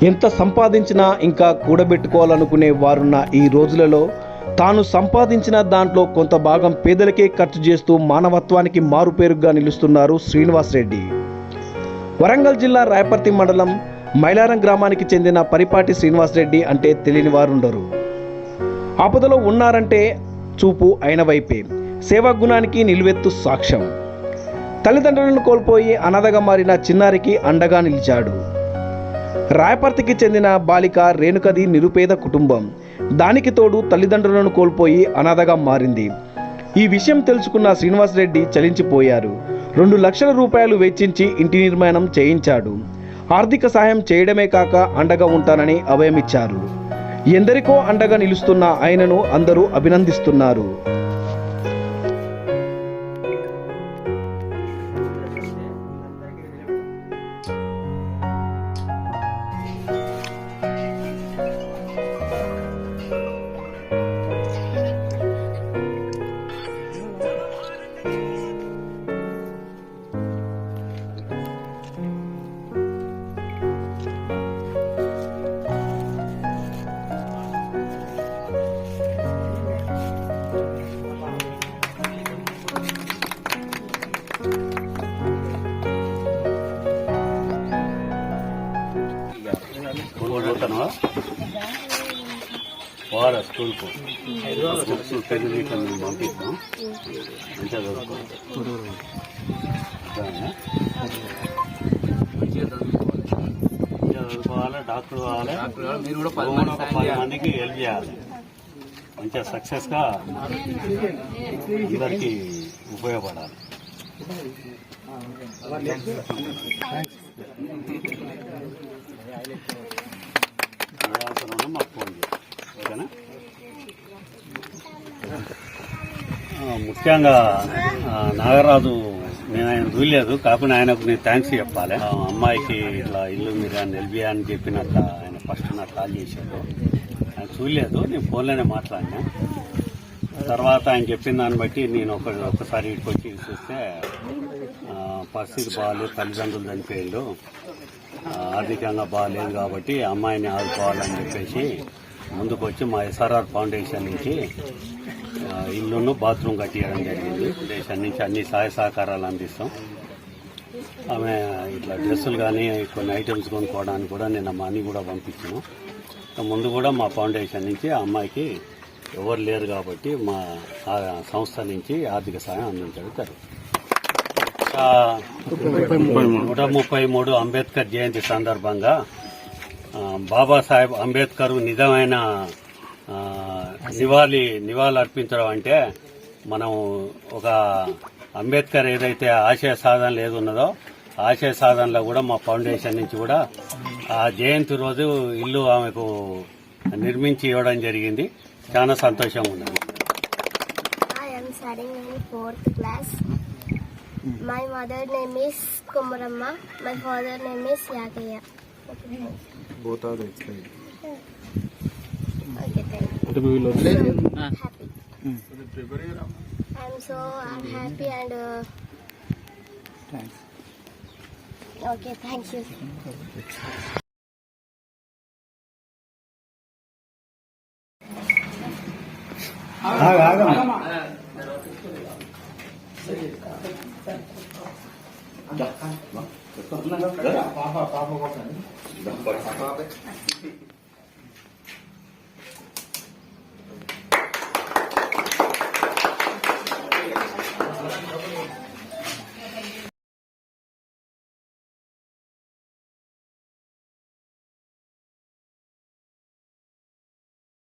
ఎంత సంపాదించినా ఇంకా కూడబెట్టుకోవాలనుకునే వారున్న ఈ రోజులలో తాను సంపాదించిన దాంట్లో కొంత భాగం పేదలకే ఖర్చు చేస్తూ మానవత్వానికి మారుపేరుగా నిలుస్తున్నారు శ్రీనివాస్ రెడ్డి. వరంగల్ జిల్లా రాయపర్తి మండలం మైలారం గ్రామానికి చెందిన పరిపాటి శ్రీనివాస్ రెడ్డి అంటే తెలియని వారుండరు. ఆపదలో ఉన్నారంటే చూపు అయిన వైపే, సేవా గుణానికి నిలువెత్తు సాక్ష్యం. తల్లిదండ్రులను కోల్పోయి అనాథగా మారిన చిన్నారికి అండగా నిలిచాడు. రాయపర్తికి చెందిన బాలిక రేణుకది నిరుపేద కుటుంబం. దానికి తోడు తల్లిదండ్రులను కోల్పోయి అనాథగా మారింది. ఈ విషయం తెలుసుకున్న శ్రీనివాస్ రెడ్డి చలించిపోయారు. 2 లక్షల రూపాయలు వెచ్చించి ఇంటి నిర్మాణం చేయించాడు. ఆర్థిక సాయం చేయడమే కాక అండగా ఉంటానని అభయమిచ్చారు. ఎందరికో అండగా నిలుస్తున్న ఆయనను అందరూ అభినందిస్తున్నారు. వారా స్కూల్కు పెళ్లి మేము పంపిస్తాం, మంచిగా చదువుకోవాలి, డాక్టర్ కావాలి, మీరు కూడా 10 మందికి హెల్ప్ చేయాలి. మంచిగా సక్సెస్గా అందరికీ ఉపయోగపడాలి. మాకు ఫోన్ చేయాలి, ఓకేనా? ముఖ్యంగా నాగరాజు నేను ఆయన చూడలేదు, కాకుండా ఆయనకు నేను థ్యాంక్స్ చెప్పాలి. అమ్మాయికి ఇట్లా ఇల్లు మీరు ఆయన ఎల్బియా అని చెప్పినట్ల ఆయన ఫస్ట్ నాకు కాల్ చేశాడు. ఆయన చూడలేదు, నేను ఫోన్లోనే మాట్లాడినా. తర్వాత ఆయన చెప్పిన దాన్ని బట్టి నేను ఒకసారి ఇక్కడికి వచ్చి చూస్తే పరిస్థితి బాగాలేదు, తల్లిదండ్రులు చనిపోయిండు, ఆర్థికంగా బాగాలేదు కాబట్టి అమ్మాయిని ఆదుకోవాలని చెప్పేసి ముందుకు వచ్చి మా ఎస్ఆర్ఆర్ ఫౌండేషన్ నుంచి ఇల్లును బాత్రూమ్ కట్టియడం జరిగింది. ఫౌండేషన్ నుంచి అన్ని సహాయ సహకారాలు అందిస్తాం. ఆమె ఇట్లా డ్రెస్సులు కానీ కొన్ని ఐటమ్స్ కొనుక్కోవడానికి కూడా నేను మనీ కూడా పంపించాను. ముందు కూడా మా ఫౌండేషన్ నుంచి ఆ అమ్మాయికి ఎవరు లేరు కాబట్టి మా సంస్థ నుంచి ఆర్థిక సహాయం అందించడం జరుగుతుంది. 133 అంబేద్కర్ జయంతి సందర్భంగా బాబాసాహెబ్ అంబేద్కర్ నిజమైన నివాళులు అర్పించడం అంటే మనం ఒక అంబేద్కర్ ఏదైతే ఆశయ సాధనలు ఏది ఉన్నదో ఆశయ సాధనలో కూడా మా ఫౌండేషన్ నుంచి కూడా ఆ జయంతి రోజు ఇల్లు ఆమెకు నిర్మించి ఇవ్వడం జరిగింది. చాలా సంతోషంగా ఉన్నది. My mother name is Kumaramma. My father name is Yakaya. Both are explained. Okay, thank you. Happy. I'm happy and Thanks. okay, thank you. Papa.